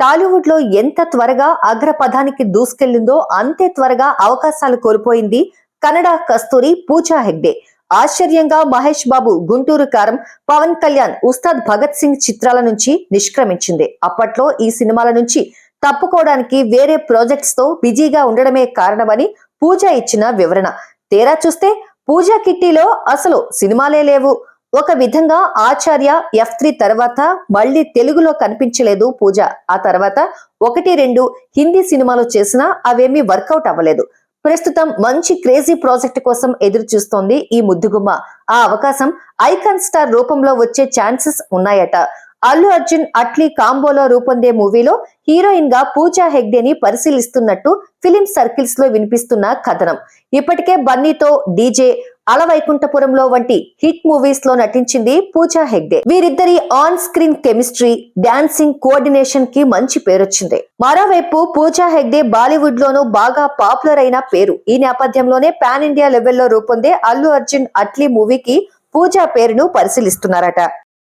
టాలీవుడ్ లో ఎంత త్వరగా అగ్రపథానికి దూసుకెళ్లిందో అంతే త్వరగా అవకాశాలు కోల్పోయింది కన్నడ కస్తూరి పూజా హెగ్డే. ఆశ్చర్యంగా మహేష్ బాబు గుంటూరు కారం, పవన్ కళ్యాణ్ ఉస్తాద్ భగత్ సింగ్ చిత్రాల నుంచి నిష్క్రమించింది. అప్పట్లో ఈ సినిమాల నుంచి తప్పుకోవడానికి వేరే ప్రాజెక్ట్స్ తో బిజీగా ఉండడమే కారణమని పూజా ఇచ్చిన వివరణ. తీరా చూస్తే పూజా కిట్టీలో అసలు సినిమాలే లేవు. ఒక విధంగా ఆచార్య F3 తర్వాత మళ్ళీ తెలుగులో కనిపించలేదు పూజ. ఆ తర్వాత 1-2 హిందీ సినిమాలు చేసినా అవేమీ వర్కౌట్ అవ్వలేదు. ప్రస్తుతం మంచి క్రేజీ ప్రాజెక్ట్ కోసం ఎదురు చూస్తోంది ఈ ముద్దుగుమ్మ. ఆ అవకాశం ఐకాన్ స్టార్ రూపంలో వచ్చే ఛాన్సెస్ ఉన్నాయట. అల్లు అర్జున్ అట్లీ కాంబోలో రూపొందే మూవీలో హీరోయిన్ గా పూజా హెగ్డేని పరిశీలిస్తున్నట్టు ఫిలిం సర్కిల్స్ లో వినిపిస్తున్న కథనం. ఇప్పటికే బన్నీతో డీజే, అలవైకుంఠపురంలో వంటి హిట్ మూవీస్ లో నటించింది పూజా హెగ్డే. వీరిద్దరి on screen chemistry, dancing coordination కి మంచి పేరొచ్చింది. మరోవైపు పూజా హెగ్డే బాలీవుడ్ లోనూ బాగా పాపులర్ అయిన పేరు. ఈ నేపథ్యంలోనే పాన్ ఇండియా లెవెల్లో రూపొందే అల్లు అర్జున్ అట్లీ మూవీకి పూజా పేరును పరిశీలిస్తున్నారట.